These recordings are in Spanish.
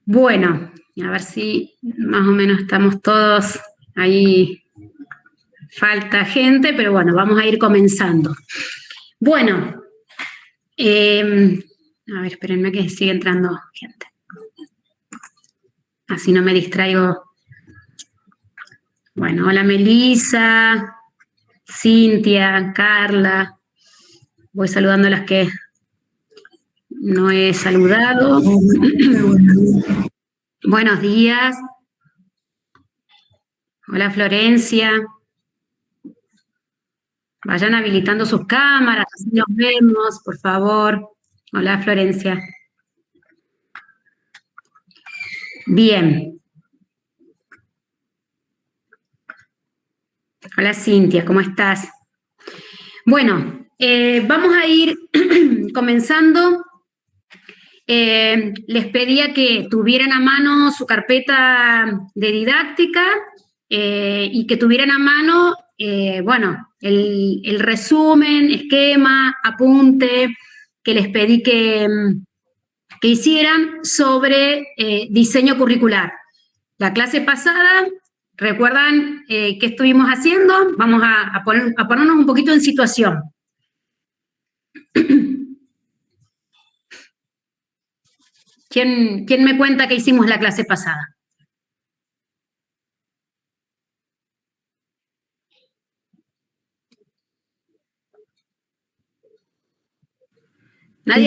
Bueno, a ver si más o menos estamos todos ahí. Falta gente, pero bueno, vamos a ir comenzando. Bueno, a ver, espérenme que sigue entrando gente. Así no me distraigo. Bueno, hola Melissa, Cintia, Carla. Voy saludando a las que no he saludado. Buenos días. Hola Florencia. Vayan habilitando sus cámaras, así nos vemos, por favor. Hola Florencia. Bien. Hola Cintia, ¿cómo estás? Bueno, vamos a ir comenzando. Les pedía que tuvieran a mano su carpeta de didáctica y que tuvieran a mano, bueno, el resumen, esquema, apunte que les pedí que hicieran sobre diseño curricular. La clase pasada, ¿recuerdan qué estuvimos haciendo? Vamos a ponernos un poquito en situación. ¿Quién me cuenta qué hicimos la clase pasada? ¿Nadie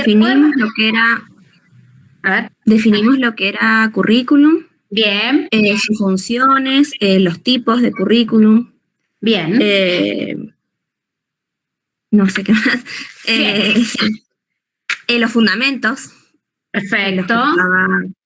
Definimos lo que era currículum. Bien. Sus funciones, los tipos de currículum. Bien. No sé qué más. Los fundamentos. Perfecto.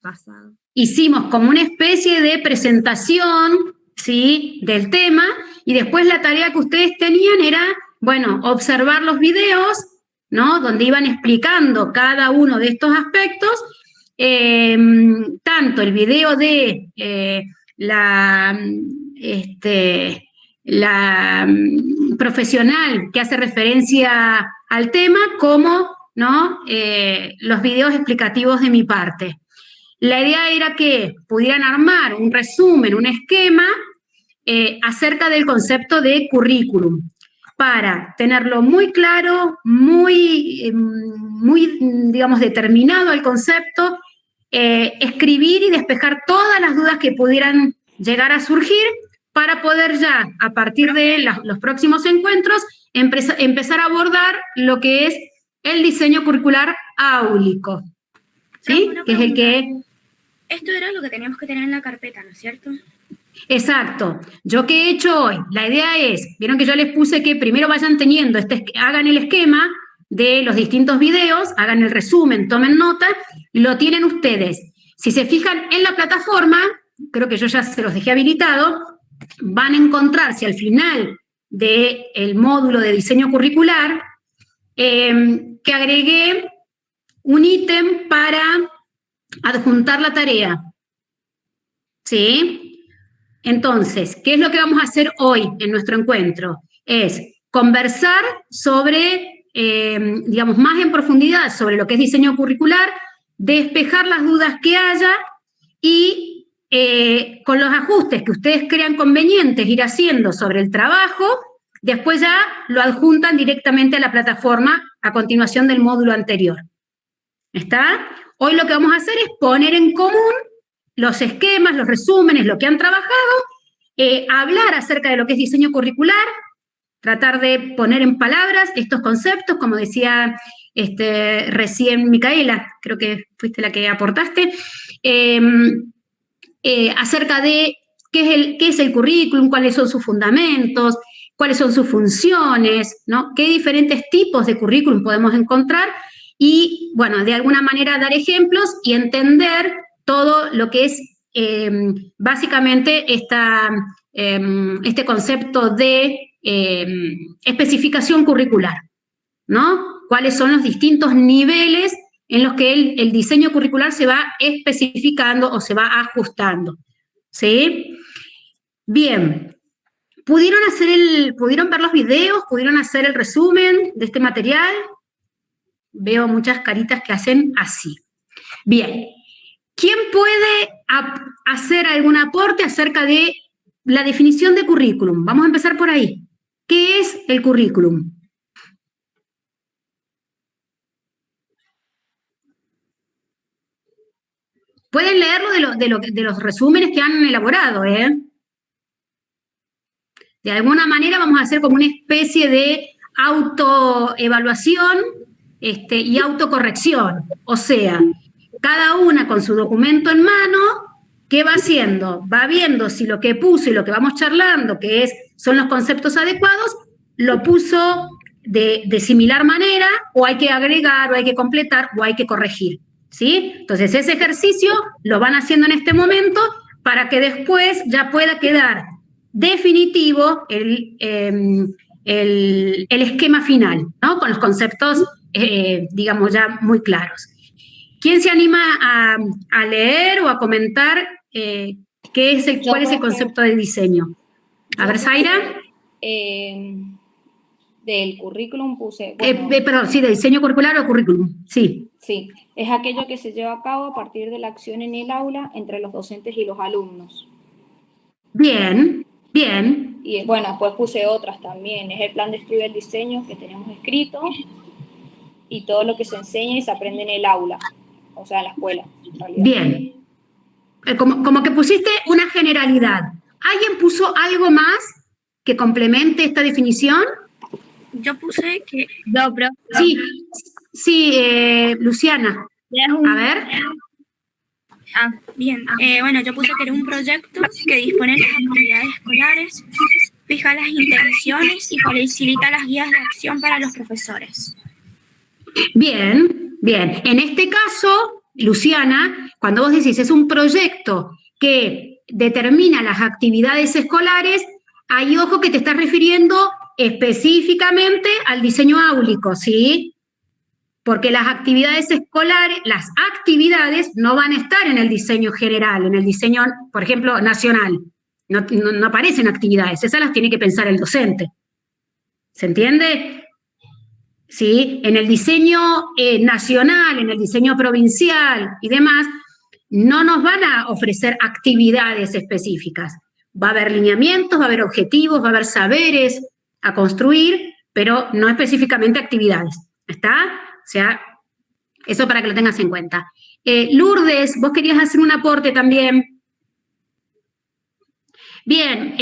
Pasado. Hicimos como una especie de presentación, ¿sí?, del tema, y después la tarea que ustedes tenían era, bueno, observar los videos, ¿no?, donde iban explicando cada uno de estos aspectos, tanto el video de la profesional que hace referencia al tema, como, ¿no?, los videos explicativos de mi parte. La idea era que pudieran armar un resumen, un esquema acerca del concepto de currículum, para tenerlo muy claro, muy, digamos, determinado el concepto, escribir y despejar todas las dudas que pudieran llegar a surgir para poder ya, a partir de los próximos encuentros, empezar a abordar lo que es el diseño curricular áulico, ¿sí? Que es el que... Esto era lo que teníamos que tener en la carpeta, ¿no es cierto? Exacto. ¿Yo qué he hecho hoy? La idea es, vieron que yo les puse que primero vayan teniendo, hagan el esquema de los distintos videos, hagan el resumen, tomen nota, lo tienen ustedes. Si se fijan en la plataforma, creo que yo ya se los dejé habilitado, van a encontrar, si al final del módulo de diseño curricular, que agregué un ítem para adjuntar la tarea. ¿Sí? Entonces, ¿qué es lo que vamos a hacer hoy en nuestro encuentro? Es conversar sobre, digamos, más en profundidad sobre lo que es diseño curricular, despejar las dudas que haya y con los ajustes que ustedes crean convenientes ir haciendo sobre el trabajo, después ya lo adjuntan directamente a la plataforma a continuación del módulo anterior. ¿Está? Hoy lo que vamos a hacer es poner en común los esquemas, los resúmenes, lo que han trabajado, hablar acerca de lo que es diseño curricular, tratar de poner en palabras estos conceptos, como decía recién Micaela, creo que fuiste la que aportaste, acerca de qué es el currículum, cuáles son sus fundamentos, cuáles son sus funciones, ¿no?, qué diferentes tipos de currículum podemos encontrar y, bueno, de alguna manera dar ejemplos y entender todo lo que es básicamente este concepto de especificación curricular, ¿no? Cuáles son los distintos niveles en los que el diseño curricular se va especificando o se va ajustando, ¿sí? Bien. ¿Pudieron ver los videos? ¿Pudieron hacer el resumen de este material? Veo muchas caritas que hacen así. Bien. ¿Quién puede hacer algún aporte acerca de la definición de currículum? Vamos a empezar por ahí. ¿Qué es el currículum? Pueden leerlo de los resúmenes que han elaborado, ¿eh? De alguna manera vamos a hacer como una especie de autoevaluación y autocorrección. O sea, cada una con su documento en mano, ¿qué va haciendo? Va viendo si lo que puso y lo que vamos charlando, que son los conceptos adecuados, lo puso de similar manera, o hay que agregar, o hay que completar, o hay que corregir, ¿sí? Entonces, ese ejercicio lo van haciendo en este momento para que después ya pueda quedar definitivo el esquema final, ¿no? Con los conceptos, digamos, ya muy claros. ¿Quién se anima a leer o a comentar cuál es el concepto de diseño? A ver, Zaira. Del currículum puse... Perdón, sí, de diseño curricular o currículum, sí. Sí, es aquello que se lleva a cabo a partir de la acción en el aula entre los docentes y los alumnos. Bien, bien. Y bueno, después puse otras también. Es el plan de estudio del diseño que tenemos escrito y todo lo que se enseña y se aprende en el aula, o sea, en la escuela. En realidad. Bien. Como que pusiste una generalidad. ¿Alguien puso algo más que complemente esta definición? Yo puse que... No, pero... Sí, Luciana. A ver. Bien, bueno, yo puse que era un proyecto que dispone las actividades escolares, fija las intenciones y facilita las guías de acción para los profesores. Bien, bien. En este caso, Luciana, cuando vos decís es un proyecto que determina las actividades escolares, ahí ojo que te estás refiriendo específicamente al diseño áulico, ¿sí? Porque las actividades escolares, las actividades no van a estar en el diseño general, en el diseño, por ejemplo, nacional. No aparecen actividades, esas las tiene que pensar el docente. ¿Se entiende? ¿Sí? En el diseño nacional, en el diseño provincial y demás, no nos van a ofrecer actividades específicas. Va a haber lineamientos, va a haber objetivos, va a haber saberes a construir, pero no específicamente actividades. ¿Está? O sea, eso para que lo tengas en cuenta. Lourdes, vos querías hacer un aporte también. Bien,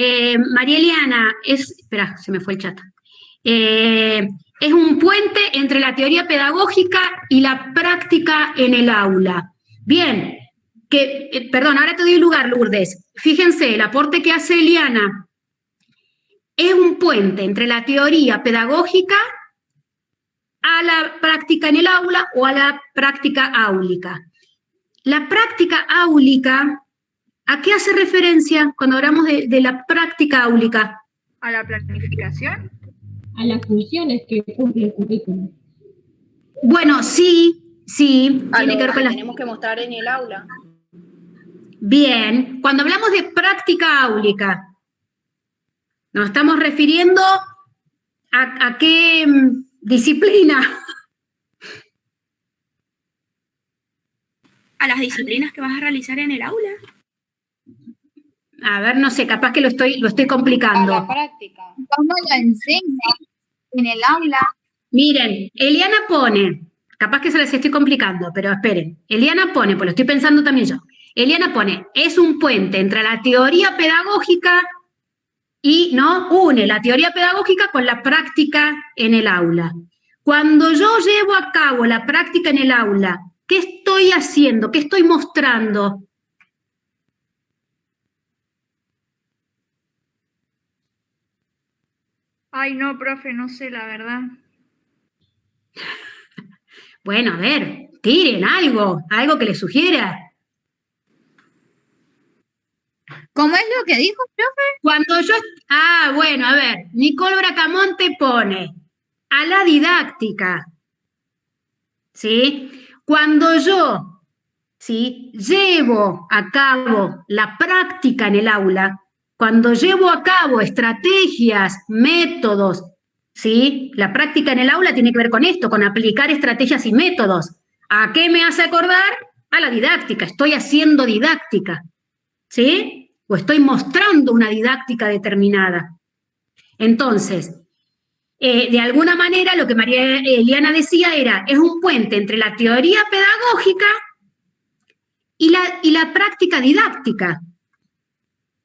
María Eliana, espera, se me fue el chat. Es un puente entre la teoría pedagógica y la práctica en el aula. Bien, perdón, ahora te doy lugar, Lourdes. Fíjense, el aporte que hace Eliana es un puente entre la teoría pedagógica a la práctica en el aula o a la práctica áulica. La práctica áulica, ¿a qué hace referencia cuando hablamos de la práctica áulica? A la planificación. A las funciones que cumple el currículum. Bueno, sí, tiene que ver con tenemos que mostrar en el aula. Bien, cuando hablamos de práctica áulica, nos estamos refiriendo a qué disciplina. ¿A las disciplinas que vas a realizar en el aula? A ver, no sé, capaz que lo estoy complicando. A la práctica. ¿Cómo lo enseña en el aula? Miren, Eliana pone, capaz que se les estoy complicando, pero esperen. Eliana pone, pues lo estoy pensando también yo. Eliana pone, es un puente entre la teoría pedagógica y une la teoría pedagógica con la práctica en el aula. Cuando yo llevo a cabo la práctica en el aula, ¿qué estoy haciendo? ¿Qué estoy mostrando? Ay, no, profe, no sé, la verdad. Bueno, a ver, tiren algo que les sugiera. ¿Cómo es lo que dijo, profe? Cuando yo... bueno, a ver, Nicole Bracamonte pone a la didáctica, ¿sí? Cuando yo, ¿sí?, llevo a cabo la práctica en el aula, cuando llevo a cabo estrategias, métodos, ¿sí? La práctica en el aula tiene que ver con esto, con aplicar estrategias y métodos. ¿A qué me hace acordar? a la didáctica, estoy haciendo didáctica, ¿sí? O estoy mostrando una didáctica determinada. Entonces, de alguna manera lo que María Eliana decía era, es un puente entre la teoría pedagógica y la práctica didáctica,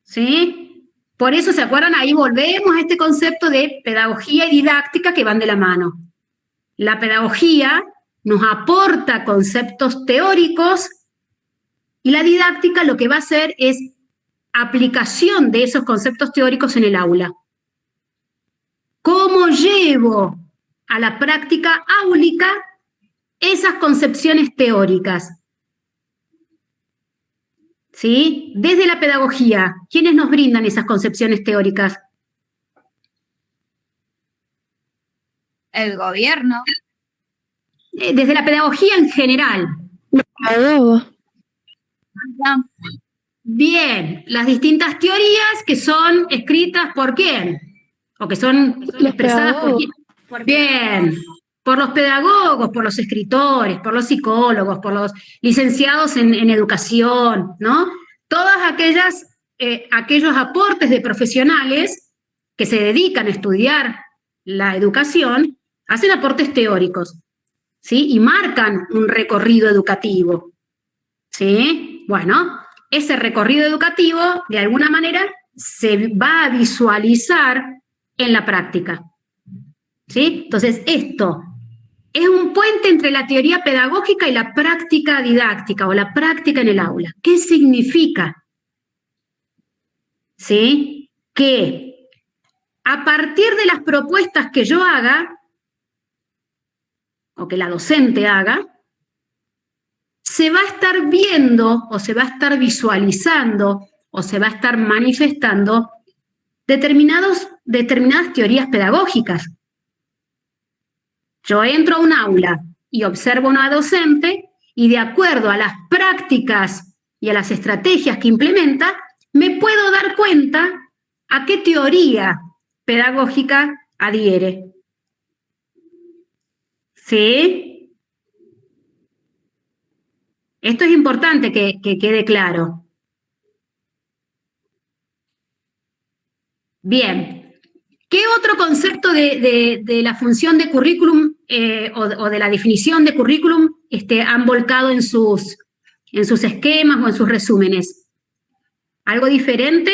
¿sí? Por eso, ¿se acuerdan? Ahí volvemos a este concepto de pedagogía y didáctica que van de la mano. La pedagogía nos aporta conceptos teóricos y la didáctica lo que va a hacer es aplicación de esos conceptos teóricos en el aula. ¿Cómo llevo a la práctica áulica esas concepciones teóricas? ¿Sí? Desde la pedagogía, ¿quiénes nos brindan esas concepciones teóricas? El gobierno. Desde la pedagogía en general. Bien, las distintas teorías que son escritas ¿por quién? O que son expresadas por quién. Bien, por los pedagogos, por los escritores, por los psicólogos, por los licenciados en educación, ¿no? Todas aquellos aportes de profesionales que se dedican a estudiar la educación, hacen aportes teóricos, ¿sí? Y marcan un recorrido educativo, ¿sí? Bueno, ese recorrido educativo, de alguna manera, se va a visualizar en la práctica, ¿sí? Entonces, esto es un puente entre la teoría pedagógica y la práctica didáctica, o la práctica en el aula. ¿Qué significa? ¿Sí? Que a partir de las propuestas que yo haga, o que la docente haga, se va a estar viendo, o se va a estar visualizando, o se va a estar manifestando determinadas teorías pedagógicas. Yo entro a un aula y observo a una docente, y de acuerdo a las prácticas y a las estrategias que implementa, me puedo dar cuenta a qué teoría pedagógica adhiere. ¿Sí? Esto es importante que quede claro. Bien. ¿Qué otro concepto de la función de currículum o de la definición de currículum han volcado en sus esquemas o en sus resúmenes? ¿Algo diferente?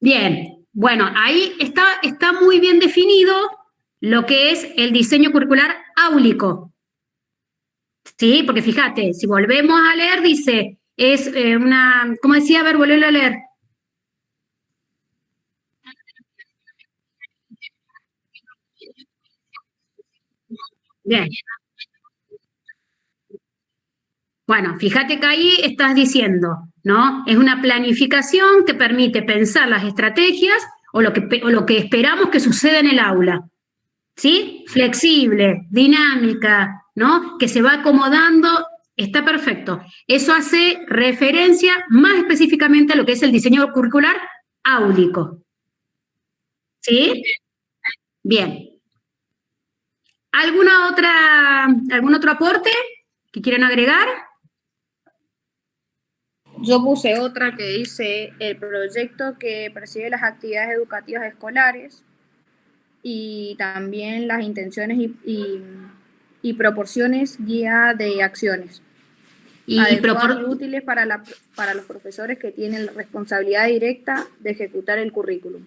Bien, bueno, ahí está muy bien definido lo que es el diseño curricular áulico. ¿Sí? Porque fíjate, si volvemos a leer, dice, es ¿cómo decía? A ver, volverlo a leer. Bien. Bueno, fíjate que ahí estás diciendo, ¿no? Es una planificación que permite pensar las estrategias o lo que esperamos que suceda en el aula, ¿sí? Flexible, dinámica, ¿no? Que se va acomodando, está perfecto. Eso hace referencia más específicamente a lo que es el diseño curricular áulico. ¿Sí? Bien. ¿Algún otro aporte que quieran agregar? Yo puse otra que dice el proyecto que persigue las actividades educativas escolares y también las intenciones y proporciones guía de acciones. Y útiles para los profesores que tienen la responsabilidad directa de ejecutar el currículum.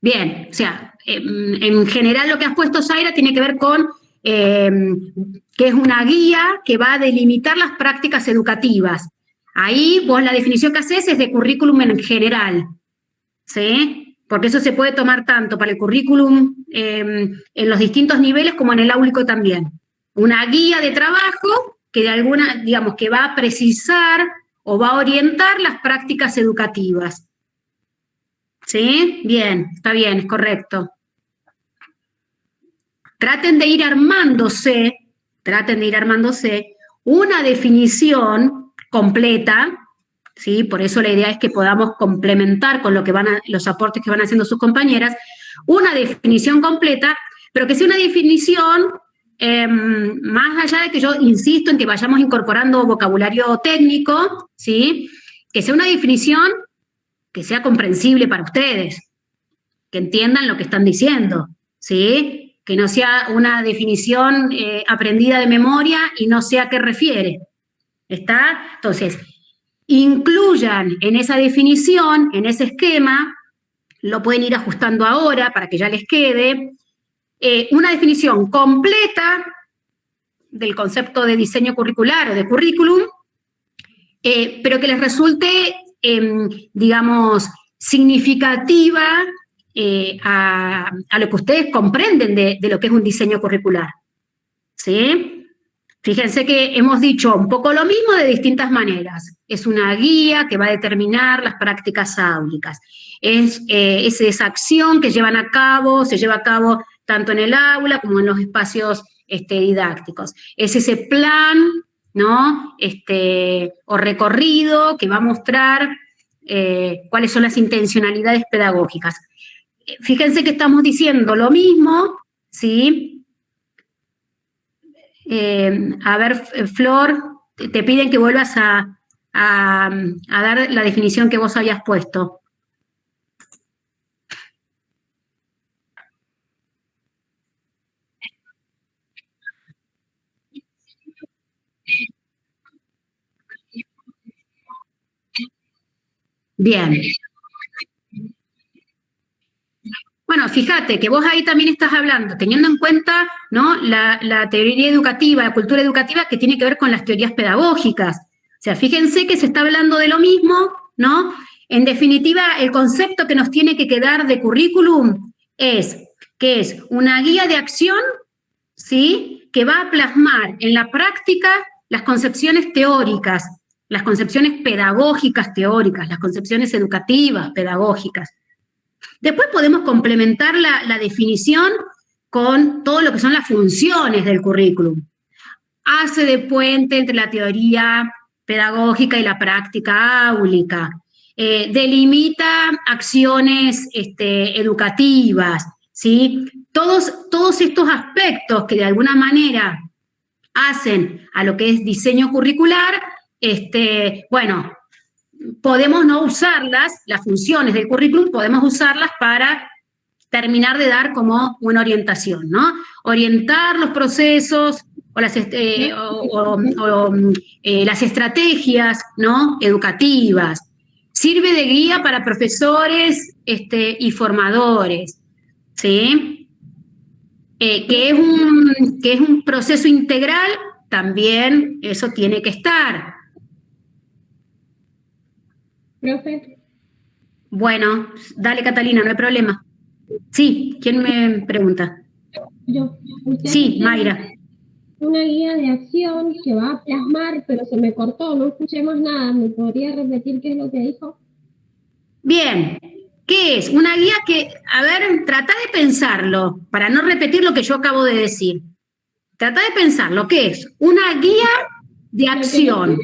Bien, o sea, en general lo que has puesto, Zaira, tiene que ver con que es una guía que va a delimitar las prácticas educativas. Ahí vos la definición que haces es de currículum en general, ¿sí? Porque eso se puede tomar tanto para el currículum en los distintos niveles como en el áulico también. Una guía de trabajo que digamos, que va a precisar o va a orientar las prácticas educativas. ¿Sí? Bien, está bien, es correcto. Traten de ir armándose una definición completa, ¿sí? Por eso la idea es que podamos complementar con lo que los aportes que van haciendo sus compañeras, una definición completa, pero que sea una definición más allá de que yo insisto en que vayamos incorporando vocabulario técnico, ¿sí? Que sea una definición que sea comprensible para ustedes, que entiendan lo que están diciendo, ¿sí? Que no sea una definición aprendida de memoria y no sé a qué refiere, ¿está? Entonces, incluyan en esa definición, en ese esquema, lo pueden ir ajustando ahora para que ya les quede, una definición completa del concepto de diseño curricular o de currículum, pero que les resulte, digamos, significativa a lo que ustedes comprenden de lo que es un diseño curricular, ¿sí? Fíjense que hemos dicho un poco lo mismo de distintas maneras. Es una guía que va a determinar las prácticas áulicas. Es esa acción que se lleva a cabo tanto en el aula como en los espacios didácticos. Es ese plan, ¿no? O recorrido que va a mostrar cuáles son las intencionalidades pedagógicas. Fíjense que estamos diciendo lo mismo, ¿sí? A ver, Flor, te piden que vuelvas a dar la definición que vos habías puesto. Bien. Bueno, fíjate que vos ahí también estás hablando, teniendo en cuenta, ¿no?, la teoría educativa, la cultura educativa que tiene que ver con las teorías pedagógicas. O sea, fíjense que se está hablando de lo mismo, ¿no? En definitiva, el concepto que nos tiene que quedar de currículum es que es una guía de acción, ¿sí?, que va a plasmar en la práctica las concepciones teóricas, las concepciones pedagógicas teóricas, las concepciones educativas pedagógicas. Después podemos complementar la definición con todo lo que son las funciones del currículum. Hace de puente entre la teoría pedagógica y la práctica áulica. Delimita acciones educativas, ¿sí? Todos estos aspectos que de alguna manera hacen a lo que es diseño curricular, bueno, podemos no usarlas, las funciones del currículum, podemos usarlas para terminar de dar como una orientación, ¿no? Orientar los procesos o las estrategias, ¿no?, educativas. Sirve de guía para profesores y formadores, ¿sí? Que es un proceso integral, también eso tiene que estar. Profe, Bueno, dale, Catalina, no hay problema. Sí, ¿quién me pregunta? yo. Usted Sí, tiene Mayra. una guía de acción que va a plasmar, pero se me cortó, no escuché más nada. ¿Me podría repetir qué es lo que dijo? Bien, ¿qué es? Una guía que, a ver, trata de pensarlo, para no repetir lo que yo acabo de decir. Trata de pensarlo, ¿qué es? Una guía de acción.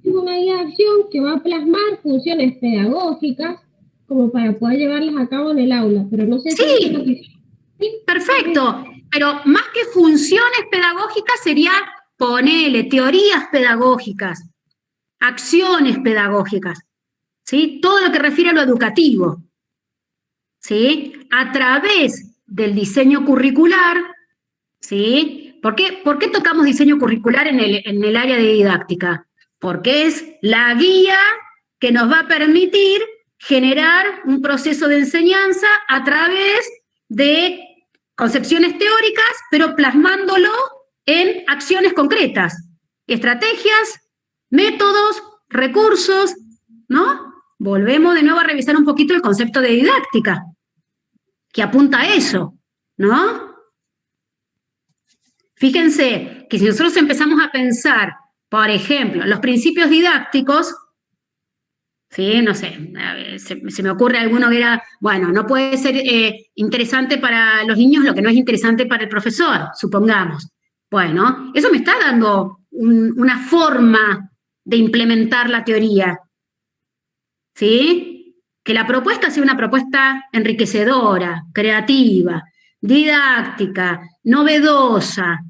Es una guía de acción que va a plasmar funciones pedagógicas como para poder llevarlas a cabo en el aula, pero no sé si eso es lo que... Sí, Perfecto, pero más que funciones pedagógicas sería ponerle teorías pedagógicas, acciones pedagógicas, ¿sí? Todo lo que refiere a lo educativo, ¿sí? A través del diseño curricular, ¿sí? ¿Por qué tocamos diseño curricular en el área de didáctica? Porque es la guía que nos va a permitir generar un proceso de enseñanza a través de concepciones teóricas, pero plasmándolo en acciones concretas, estrategias, métodos, recursos, ¿no? Volvemos de nuevo a revisar un poquito el concepto de didáctica, que apunta a eso, ¿no? Fíjense que si nosotros empezamos a pensar, por ejemplo, los principios didácticos, ¿sí? No sé, se me ocurre alguno que era, bueno, no puede ser interesante para los niños lo que no es interesante para el profesor, supongamos. Bueno, eso me está dando una forma de implementar la teoría, ¿sí? Que la propuesta sea una propuesta enriquecedora, creativa, didáctica, novedosa,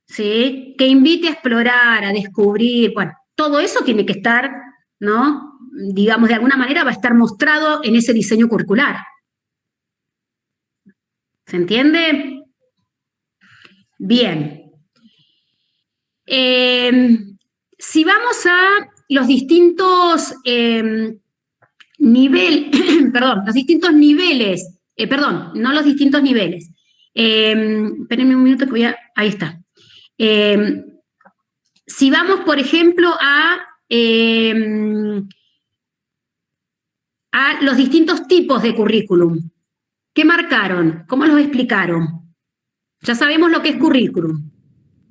¿sí? Que invite a explorar, a descubrir, bueno, todo eso tiene que estar, ¿no? Digamos, de alguna manera va a estar mostrado en ese diseño curricular. ¿Se entiende? Bien. Si vamos a los distintos los distintos niveles, no los distintos niveles. Espérenme un minuto que voy a... Ahí está. Si vamos, por ejemplo, a los distintos tipos de currículum. ¿Qué marcaron? ¿Cómo los explicaron? Ya sabemos lo que es currículum.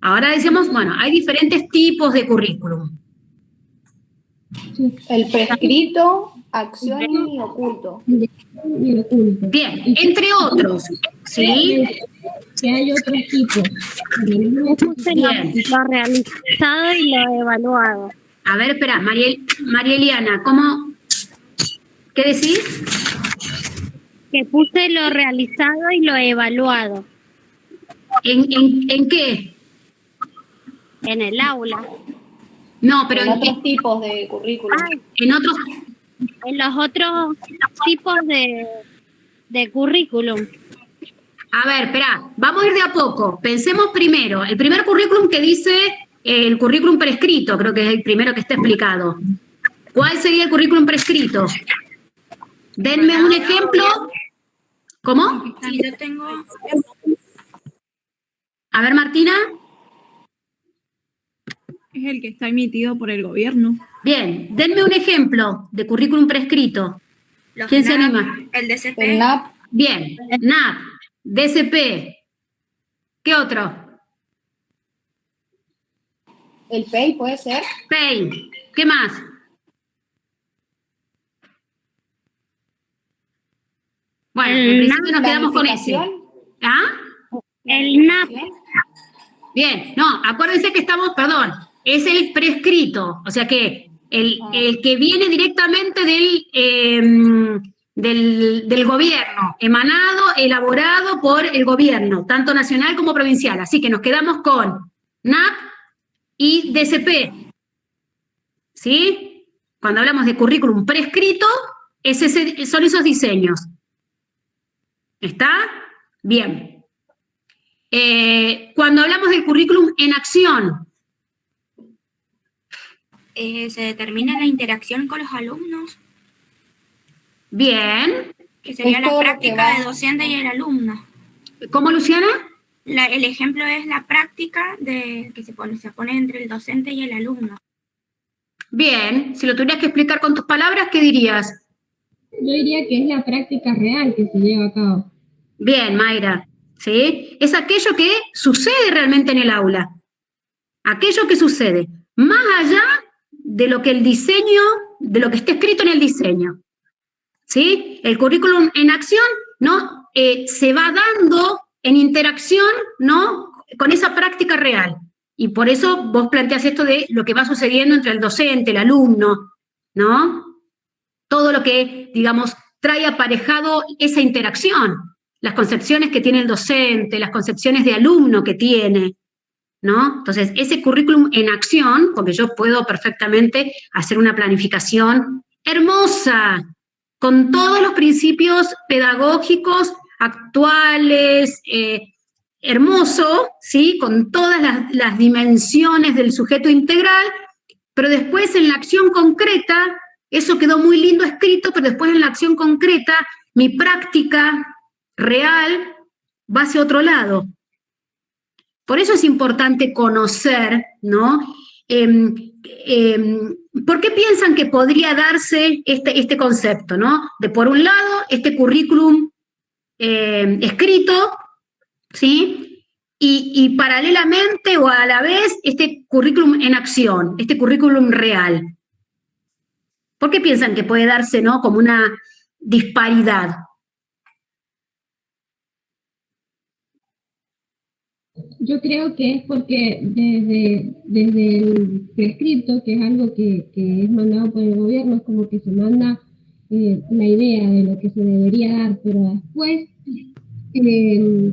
Ahora decimos, bueno, hay diferentes tipos de currículum. El prescrito, acción y oculto. Bien, entre otros, ¿sí? Que hay otros tipos. Bien. Lo realizado y lo evaluado. A ver, espera, María Eliana, ¿cómo? ¿Qué decís? Que puse lo realizado y lo evaluado ¿En qué? en el aula. No, pero En otros tipos de currículum. en otros... En los otros tipos de currículum. A ver, espera, vamos a ir de a poco. Pensemos primero, el primer currículum que dice el currículum prescrito, creo que es el primero que está explicado. ¿Cuál sería el currículum prescrito? Denme un ejemplo. ¿Cómo? Sí, yo tengo... A ver, Martina. Es el que está emitido por el gobierno. Bien, denme un ejemplo de currículum prescrito. los ¿Quién se NAP, anima? El DCP. El NAP, Bien, NAP, DCP. ¿Qué otro? el PEI puede ser. PEI. ¿Qué más? Bueno, en El principio nos quedamos con ese. Planificación. ¿Ah? El NAP. Bien, no, acuérdense que estamos, perdón, es el prescrito, o sea que el que viene directamente del gobierno, emanado, elaborado por el gobierno, tanto nacional como provincial. Así que nos quedamos con NAP y DCP. ¿Sí? Cuando hablamos de currículum prescrito, son esos diseños. ¿Está? Bien. Cuando hablamos del currículum en acción. Se determina la interacción con los alumnos, Bien. que sería Es la todo lo que práctica va. de docente y el alumno. ¿Cómo, Luciana? El ejemplo es la práctica que se pone entre el docente y el alumno. Bien. Si lo tuvieras que explicar con tus palabras, ¿qué dirías? Yo diría que es la práctica real que se lleva a cabo. Bien, Mayra. ¿Sí? Es aquello que sucede realmente en el aula. Aquello que sucede. Más allá de lo que el diseño, de lo que está escrito en el diseño. ¿Sí? El currículum en acción, ¿no? Se va dando en interacción, ¿no? Con esa práctica real. Y por eso vos planteás esto de lo que va sucediendo entre el docente, el alumno, ¿no? Todo lo que, digamos, trae aparejado esa interacción. Las concepciones que tiene el docente, las concepciones de alumno que tiene, ¿no? Entonces, ese currículum en acción, porque yo puedo perfectamente hacer una planificación hermosa, con todos los principios pedagógicos actuales, hermoso, ¿sí? Con todas las dimensiones del sujeto integral, pero después en la acción concreta, eso quedó muy lindo escrito, pero después en la acción concreta, mi práctica real va hacia otro lado. Por eso es importante conocer, ¿no? ¿Por qué piensan que podría darse este concepto, ¿no? De por un lado, este currículum escrito, ¿sí? Y paralelamente o a la vez, este currículum en acción, este currículum real. ¿Por qué piensan que puede darse, ¿no? Como una disparidad? Yo creo que es porque desde el prescripto, que es algo que es mandado por el gobierno, es como que se manda la idea de lo que se debería dar, pero después,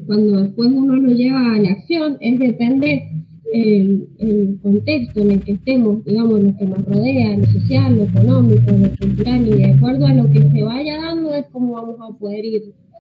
cuando después uno lo lleva a la acción, depende el contexto en el que estemos, digamos, lo que nos rodea, lo social, lo económico, lo cultural, y de acuerdo a lo que se vaya dando es como vamos a poder ir